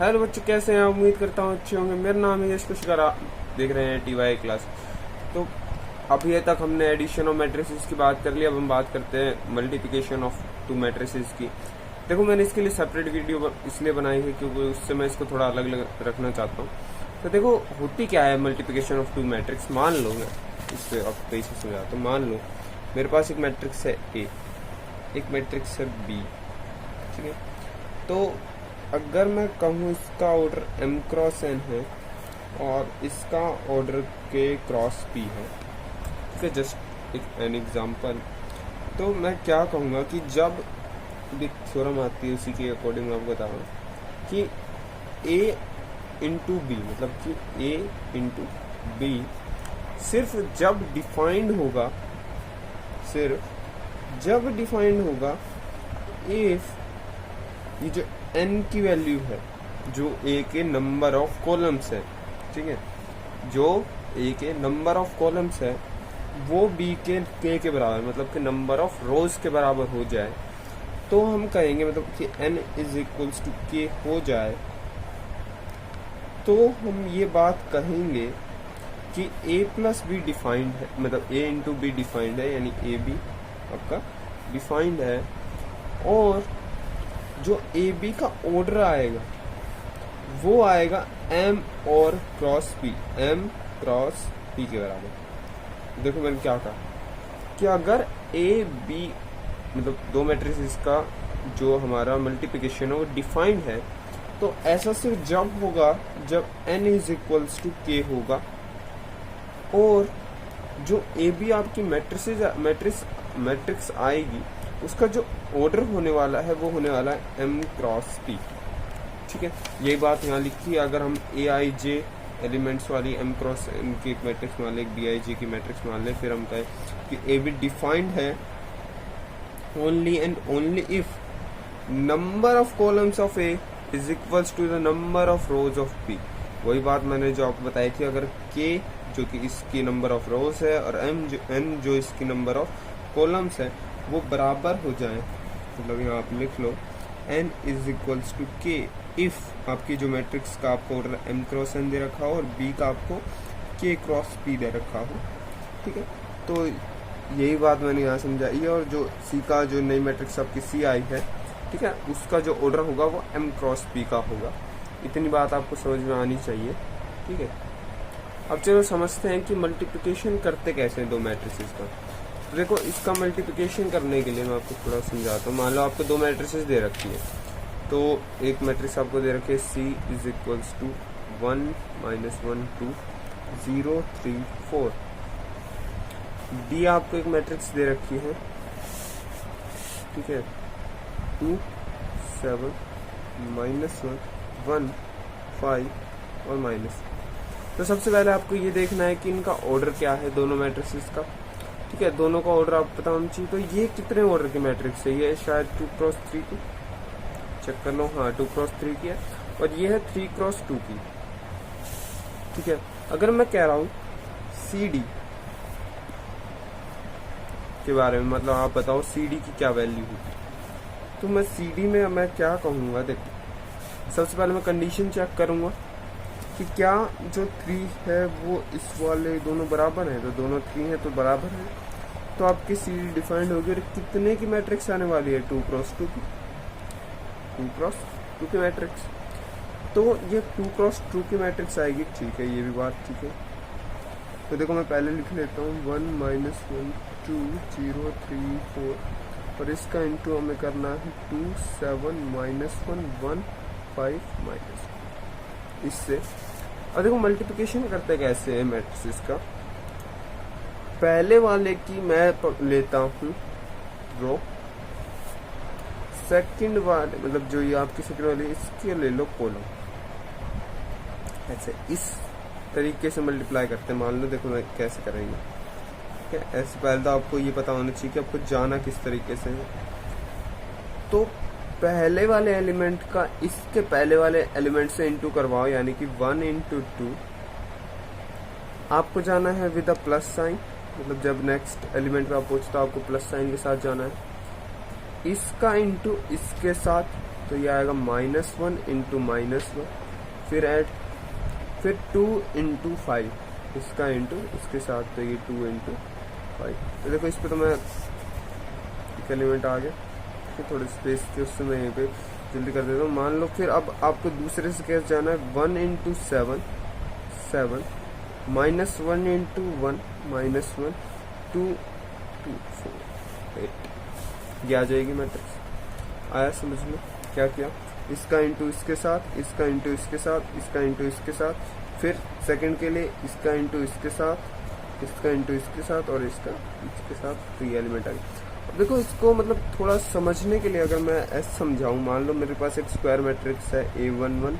Hello बच्चों, कैसे हैं? उम्मीद करता हूँ अच्छे होंगे। मेरा नाम है यश कुशकर, आप देख रहे हैं TY क्लास। तो अभी तक हमने एडिशन ऑफ मैट्रिसेस की बात कर ली। अब हम बात करते हैं मल्टीप्लिकेशन ऑफ टू मैट्रिसेस की। देखो, मैंने इसके लिए सेपरेट वीडियो इसलिए बनाई है क्योंकि उससे मैं इसको थोड़ा अलग अलग रखना चाहता हूँ। तो देखो, होती क्या है मल्टीप्लिकेशन ऑफ टू मैट्रिक्स। मान लो, मैं इससे अब कैसे समझा, तो मान लो मेरे पास एक मैट्रिक्स है A, एक मैट्रिक्स है B, ठीक है। तो अगर मैं कहूँ इसका ऑर्डर m क्रॉस n है और इसका ऑर्डर k क्रॉस p है, ठीक है, जस्ट एक एन एग्जाम्पल, तो मैं क्या कहूँगा कि जब भी थ्योरम आती है उसी के अकॉर्डिंग मैं आपको बताऊँ कि a इंटू बी, मतलब कि a इंटू बी सिर्फ जब डिफाइंड होगा, इफ ये जो n की वैल्यू है, जो a के नंबर ऑफ कॉलम्स है, ठीक है, जो a के नंबर ऑफ कॉलम्स है वो b के k के बराबर, मतलब कि नंबर ऑफ रोज के बराबर हो जाए, तो हम कहेंगे, मतलब कि n is equals to k हो जाए, तो हम ये बात कहेंगे कि a प्लस बी डिफाइंड है, मतलब a इंटू बी डिफाइंड है, यानी ए बी आपका डिफाइंड है, और जो ए बी का ऑर्डर आएगा वो आएगा m और cross p, m cross p के बराबर। देखो मैंने क्या कहा कि अगर a b, मतलब दो मैट्रिसेस का जो हमारा मल्टीप्लिकेशन है वो डिफाइंड है, तो ऐसा सिर्फ जब होगा जब n is equals to k होगा, और जो ए बी आपकी मैट्रिक्स आएगी उसका जो ऑर्डर होने वाला है वो होने वाला है m क्रॉस p, ठीक है। यही बात यहाँ लिखी है। अगर हम ए आई जे एलिमेंट्स वाली m क्रॉस n की एक मैट्रिक्स मान लें, बी आई जे की मैट्रिक्स मान लें, फिर हम कहें कि ए बी डिफाइंड है only and only if number of columns of A is equals to the number of rows of p। वही बात मैंने जो आपको बताई थी, अगर k जो कि इसकी नंबर ऑफ रोज है और n जो इसकी नंबर ऑफ कॉलम्स है वो बराबर हो जाए, मतलब यहाँ आप लिख लो n is equals to k if आपकी जो मैट्रिक्स का आपको ऑर्डर m क्रॉस n दे रखा हो और b का आपको k क्रॉस p दे रखा हो, ठीक है। तो यही बात मैंने यहाँ समझाई है। और जो c का जो नई मैट्रिक्स आपकी c आई है, ठीक है, उसका जो ऑर्डर होगा वो m क्रॉस p का होगा। इतनी बात आपको समझ में आनी चाहिए, ठीक है। अब चलो समझते हैं कि मल्टीप्लिकेशन करते कैसे हैं दो मैट्रिसेस का। तो देखो, इसका मल्टीप्लिकेशन करने के लिए मैं आपको थोड़ा समझाता हूँ। मान लो आपको दो मैट्रिसेस दे रखी है, तो एक मैट्रिक्स आपको दे रखी है c is equals to 1 - 1 2 0 3 4। b आपको एक मैट्रिक्स दे रखी है, ठीक है, 2 7 -1 1 5 और माइनस। तो सबसे पहले आपको ये देखना है कि इनका ऑर्डर क्या है दोनों मैट्रिसेस का, ठीक है। दोनों का ऑर्डर आपको पता होना चाहिए। तो ये कितने ऑर्डर की मैट्रिक्स है? ये शायद 2 क्रॉस 3 की, चेक कर लो, हाँ 2 क्रॉस 3 की है, और ये है 3 क्रॉस 2 की, ठीक है। अगर मैं कह रहा हूँ CD के बारे में, मतलब आप बताओ CD की क्या वैल्यू होगी, तो मैं CD में मैं क्या कहूँगा, देखो सबसे पहले मैं कंडीशन चेक करूँगा कि क्या जो 3 है वो इस वाले दोनों बराबर है, तो दोनों 3 है तो बराबर है, तो आपकी CD डिफाइंड होगी। और कितने की मैट्रिक्स आने वाली है? 2 क्रॉस 2 की, 2 क्रॉस 2 की मैट्रिक्स। तो ये 2 क्रॉस 2 की मैट्रिक्स आएगी, ठीक है, ये भी बात ठीक है। तो देखो मैं पहले लिख लेता हूँ 1 - 1 2 0 3 4, और इसका इंटू हमें करना है 2 7 -1 1 5 माइनस इससे। और देखो मल्टीप्लिकेशन करते कैसे है मैट्रिक्स का। पहले वाले की मैं लेता हूँ रो, सेकंड वाले, मतलब जो ये आपकी सेकंड वाली इसके ले लो कॉलम। ऐसे इस तरीके से मल्टीप्लाई करते हैं। मान लो, देखो मैं कैसे करेंगे, ठीक है। ऐसे पहले तो आपको ये पता होना चाहिए कि आपको जाना किस तरीके से है। तो पहले वाले एलिमेंट का इसके पहले वाले एलिमेंट से इंटू करवाओ, यानी कि 1 × 2 आपको जाना है विद अ प्लस साइन, मतलब जब नेक्स्ट एलिमेंट पे आप पहुंचते हो आपको प्लस साइन के साथ जाना है। इसका इंटू इसके साथ, तो ये आएगा -1 इंटू -1, फिर ऐड, फिर 2 इंटू 5, इसका इंटू इसके साथ, तो ये 2 इंटू 5। तो देखो इस पर तो मैं एक एलिमेंट आ गया, फिर थोड़ी स्पेस थी उससे मैं यहीं पे जल्दी कर देता हूँ। मान लो फिर अब आपको दूसरे से कैसे जाना है, 1 इंटू 7, 7, -1 इंटू 1, -1, 2, 2, 4, 8, ये आ जाएगी मैट्रिक्स। आया समझ में क्या किया, इसका इंटू इसके साथ, इसका इंटू इसके साथ, इसका इंटू इसके साथ, फिर सेकंड के लिए इसका इंटू इसके साथ, इसका इंटू इसके साथ और इसका इसके साथ, तो ये एलिमेंट आ गया। अब देखो इसको मतलब थोड़ा समझने के लिए अगर मैं ऐसे समझाऊं, मान लो मेरे पास एक स्क्वायर मैट्रिक्स है A11,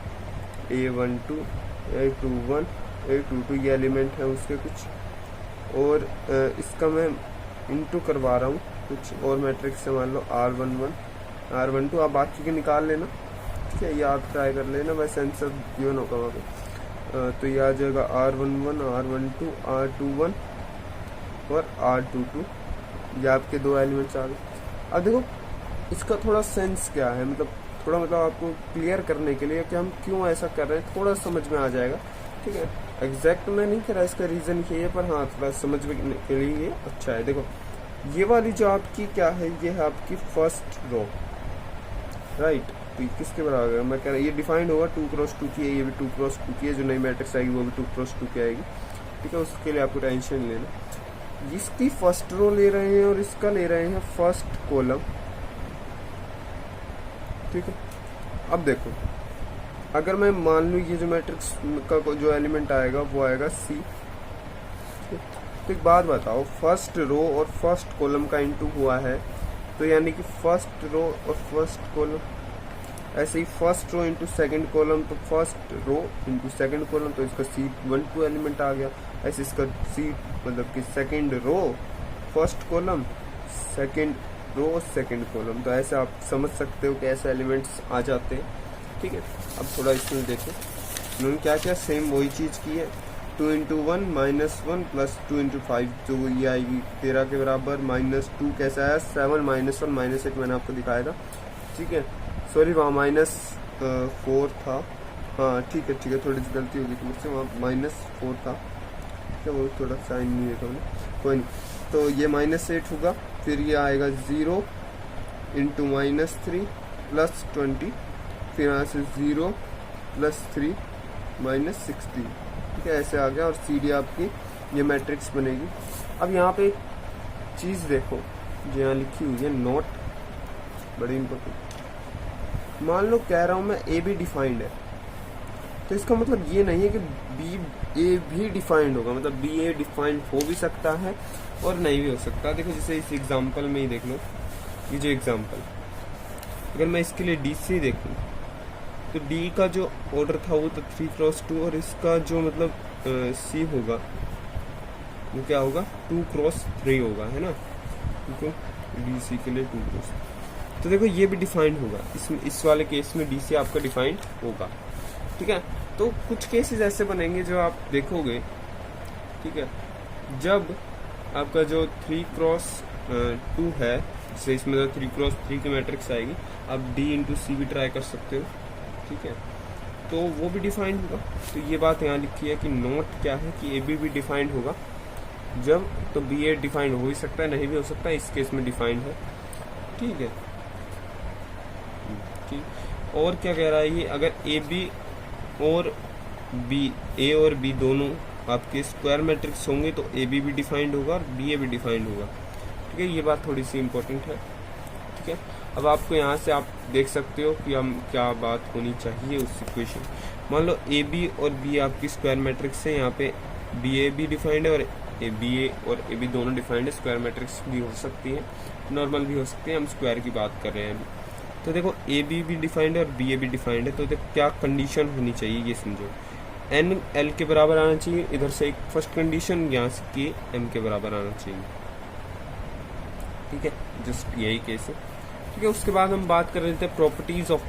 A12, A21, A22, ये एलिमेंट है उसके कुछ, और इसका मैं इंटू करवा रहा हूँ कुछ और मैट्रिक्स से, मान लो R11, R12, आप बाकी के निकाल लेना, ठीक है, ये आप ट्राई कर लेना, वैसे आंसर गिवन होगा वहाँ पे। तो ये आ जाएगा R11, R12, R21 और R22, ये आपके दो एलिमेंट्स आ गए। अब देखो इसका थोड़ा सेंस क्या है, मतलब थोड़ा मतलब आपको क्लियर करने के लिए कि हम क्यों ऐसा कर रहे हैं, थोड़ा समझ में आ जाएगा, ठीक है। एग्जैक्ट मैं नहीं कह रहा, इसका रीज़न ये है, पर हाँ थोड़ा समझने के लिए ये अच्छा है। देखो ये वाली जो आपकी क्या है, ये है आपकी फर्स्ट रो, राइट। तो किसके बराबर है, मैं कह रहा हूँ ये डिफाइंड होगा 2x2 की है, ये भी 2x2 की है, जो नई मैट्रिक्स आएगी वो भी 2x2 की आएगी, ठीक है। उसके लिए आपको टेंशन लेना, इसकी फर्स्ट रो ले रहे हैं और इसका ले रहे हैं फर्स्ट कॉलम, ठीक है। अब देखो अगर मैं मान लूँ ये जो मैट्रिक्स का जो एलिमेंट आएगा वो आएगा C, तो एक बात बताओ, फर्स्ट रो और फर्स्ट कॉलम का इंटू हुआ है, तो यानी कि फर्स्ट रो और फर्स्ट कॉलम, ऐसे ही first row into second column, तो first row into second column, तो इसका C12 एलिमेंट आ गया। ऐसे इसका C मतलब कि second row first column, second row second column, तो ऐसे आप समझ सकते हो कि ऐसे एलिमेंट्स आ जाते हैं, ठीक है। अब थोड़ा इसमें देखें उन्होंने क्या क्या सेम वही चीज़ की है, 2 इंटू 1 -1 प्लस 2 इंटू 5, तो ये आएगी 13 के बराबर, -2 कैसा आया, 7 -1 -8 मैंने आपको दिखाया था, ठीक है। सॉरी वहाँ -4 था, हाँ ठीक है थोड़ी सी गलती होगी मुझसे, वहाँ -4 था, ठीक है, वो थोड़ा साइन नहीं है तो कोई नहीं। तो ये -8 होगा, फिर ये आएगा 0 इंटू -3 प्लस 20, फिर यहाँ से 0 प्लस 3 -16, ठीक है, ऐसे आ गया। और CD आपकी ये मैट्रिक्स बनेगी। अब यहाँ पे एक चीज़ देखो जो यहाँ लिखी हुई है, नोट, बड़ी इंपॉर्टेंट। मान लो कह रहा हूँ मैं A भी डिफाइंड है, तो इसका मतलब ये नहीं है कि A भी डिफाइंड होगा, मतलब A डिफाइंड हो भी सकता है और नहीं भी हो सकता। देखो जैसे इस एग्जांपल में ही देख लो, ये जो एग्जांपल, अगर मैं इसके लिए DC देखूँ तो D का जो ऑर्डर था वो तो 3x2, और इसका जो मतलब C होगा वो क्या होगा, 2x3 होगा, है ना, ठीक है। DC के लिए 2x3, तो देखो ये भी डिफाइंड होगा, इस वाले केस में DC आपका डिफाइंड होगा, ठीक है। तो कुछ केसेस ऐसे बनेंगे जो आप देखोगे, ठीक है, जब आपका जो 3x2 है, जैसे इसमें तो 3x3 की मैट्रिक्स आएगी, आप D इंटू C भी ट्राई कर सकते हो, ठीक है, तो वो भी डिफाइंड होगा। तो ये बात यहाँ लिखी है कि नोट क्या है कि AB भी डिफाइंड होगा जब, तो BA डिफाइंड हो ही सकता है, नहीं भी हो सकता है, इस केस में डिफाइंड है, ठीक है, ठीक। और क्या कह रहा है ये, अगर AB और B, A और B दोनों आपके स्क्वायर मैट्रिक्स होंगे तो AB भी डिफाइंड होगा और BA भी डिफाइंड होगा, ठीक है। ये बात थोड़ी सी इम्पोर्टेंट है, ठीक है। अब आपको यहाँ से आप देख सकते हो कि हम क्या बात होनी चाहिए उस इक्वेशन। मान लो AB और B आपकी स्क्वायर मैट्रिक्स है, यहाँ पे BA भी डिफाइंड है और BA और AB दोनों डिफाइंड है। स्क्वायर मैट्रिक्स भी हो सकती है, नॉर्मल भी हो सकती है, हम स्क्वायर की बात कर रहे हैं अभी। तो देखो AB भी डिफाइंड है और BA भी डिफाइंड है, तो देखो क्या कंडीशन होनी चाहिए ये समझो, N L के बराबर आना चाहिए, इधर से एक फर्स्ट कंडीशन, यहाँ से K M के बराबर आना चाहिए, ठीक है, जस्ट यही केस है, ठीक है। उसके बाद हम बात कर रहे थे properties of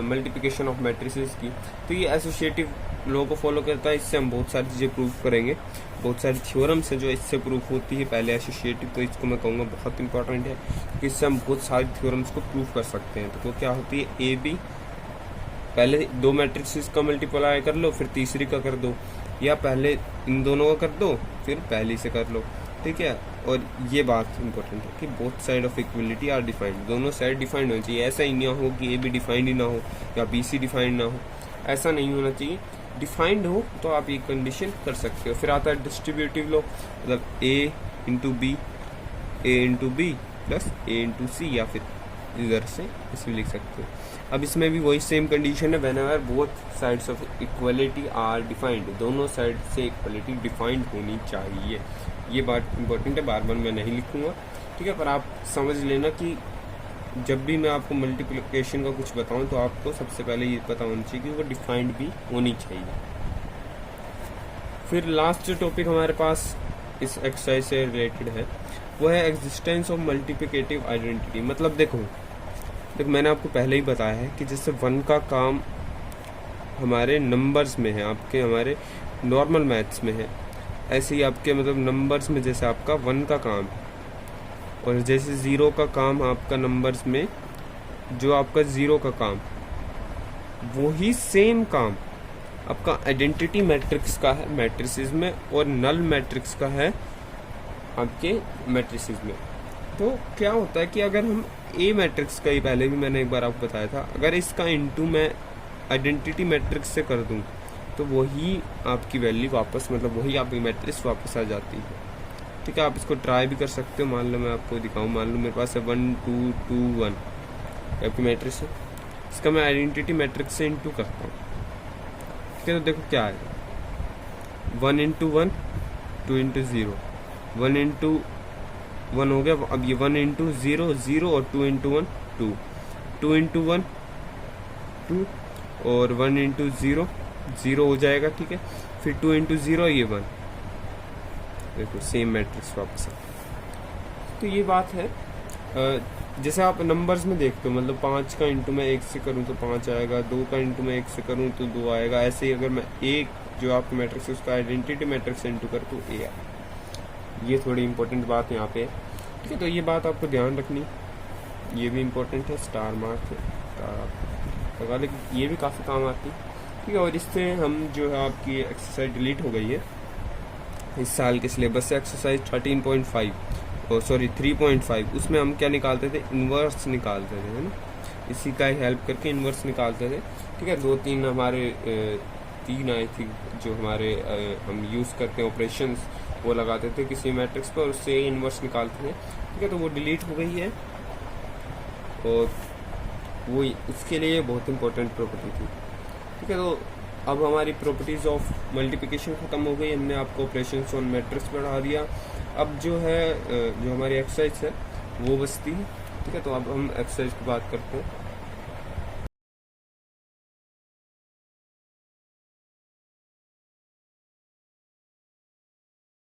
multiplication of matrices की। तो ये एसोसिएटिव लॉ को फॉलो करता है, इससे हम बहुत सारी चीज़ें प्रूव करेंगे, बहुत सारी थ्योरम्स हैं जो इससे प्रूफ होती है। पहले एसोसिएटिव, तो इसको मैं कहूँगा बहुत इंपॉर्टेंट है कि इससे हम बहुत सारी थ्योरम्स को प्रूव कर सकते हैं। तो क्या होती है, ए बी, पहले 2 मैट्रिक्स का मल्टीप्लाई कर लो, फिर तीसरी का कर दो, या पहले इन दोनों का कर दो, फिर पहली से कर लो, ठीक है। और ये बात इंपॉर्टेंट है कि both side of equality are defined, दोनों साइड डिफाइंड होनी चाहिए। ऐसा ही नहीं हो कि ए बी डिफाइंड ही ना हो या बी सी डिफाइंड ना हो, ऐसा नहीं होना चाहिए। डिफाइंड हो तो आप ये कंडीशन कर सकते हो। फिर आता है डिस्ट्रीब्यूटिव लॉ, मतलब ए इंटू बी, ए इंटू बी प्लस ए इंटू सी, या फिर इधर से इसमें लिख सकते हो। अब इसमें भी वही सेम कंडीशन है, whenever both sides of equality are defined, दोनों साइड से इक्वलिटी डिफाइंड होनी चाहिए। ये बात इंपॉर्टेंट है, बार बार मैं नहीं लिखूंगा, ठीक है। पर आप समझ लेना कि जब भी मैं आपको मल्टीप्लिकेशन का कुछ बताऊं तो आपको सबसे पहले ये पता होना चाहिए कि वो डिफाइंड भी होनी चाहिए। फिर लास्ट जो टॉपिक हमारे पास इस एक्सरसाइज से रिलेटेड है वो है एग्जिस्टेंस ऑफ मल्टीप्लिकेटिव आइडेंटिटी। मतलब देखो मैंने आपको पहले ही बताया है कि जैसे 1 का काम हमारे नंबर्स में है, आपके हमारे नॉर्मल मैथ्स में है, ऐसे ही आपके मतलब नंबर्स में जैसे आपका 1 का काम है, और जैसे 0 का काम आपका नंबर्स में, जो आपका 0 का काम, वही सेम काम आपका आइडेंटिटी मैट्रिक्स का है मैट्रिसेस में, और नल मैट्रिक्स का है आपके मैट्रिसेस में। तो क्या होता है कि अगर हम ए मैट्रिक्स का ही, पहले भी मैंने एक बार आपको बताया था, अगर इसका इनटू मैं आइडेंटिटी मैट्रिक्स से कर दूं तो वही आपकी वैल्यू वापस, मतलब वही आपकी मैट्रिक्स वापस आ जाती है, ठीक है। आप इसको ट्राई भी कर सकते हो। मान लो मैं आपको दिखाऊं, मान लो मेरे पास है 1 2 2 1 आपकी मैट्रिक्स है, इसका मैं आइडेंटिटी मैट्रिक्स से इनटू करता हूँ, ठीक है। तो देखो क्या आएगा, 1 इंटू 1 2 इंटू 0, 1 इंटू 1 हो गया। अब ये 1 इंटू 0 0, और 2 इंटू 1 2, 2 इंटू 1 2, और 1 इंटू 0 0 हो जाएगा, ठीक है। फिर 2 इंटू 0 ये 1, देखो सेम मैट्रिक्स वापस है। तो ये बात है, जैसे आप नंबर्स में देखते हो, मतलब 5 का इंटू मैं 1 से करूँ तो 5 आएगा, 2 का इंटू मैं 1 से करूँ तो 2 आएगा। ऐसे ही अगर मैं एक जो आपका मैट्रिक्स है उसका आइडेंटिटी मैट्रिक्स से इंटू करूँ तो ए आएगा। ये थोड़ी इंपॉर्टेंट बात यहाँ पे है, ठीक है। तो ये बात आपको ध्यान रखनी, ये भी इम्पोर्टेंट है, स्टार मार्क है, स्टार लगा, लेकिन ये भी काफ़ी काम आती है, ठीक है। और इससे हम जो है आपकी एक्सरसाइज डिलीट हो गई है इस साल के सिलेबस से, एक्सरसाइज 13.5 और सॉरी 3.5, उसमें हम क्या निकालते थे, इन्वर्स निकालते थे, है ना। इसी का ही हेल्प करके इन्वर्स निकालते थे, ठीक है। 2-3 हमारे 3 आई थी जो हमारे हम यूज़ करते हैं ऑपरेशंस, वो लगाते थे किसी मैट्रिक्स पर, उससे इन्वर्स निकालते थे, ठीक है। तो वो डिलीट हो गई है, और वो उसके लिए बहुत इंपॉर्टेंट प्रॉपर्टी थी, ठीक है। तो अब हमारी प्रॉपर्टीज़ ऑफ मल्टीप्लिकेशन ख़त्म हो गई, हमने आपको ऑपरेशंस ऑन मैट्रिक्स बढ़ा दिया। अब जो है जो हमारी एक्सरसाइज है वो बचती है, ठीक है। तो अब हम एक्सरसाइज की बात करते हैं।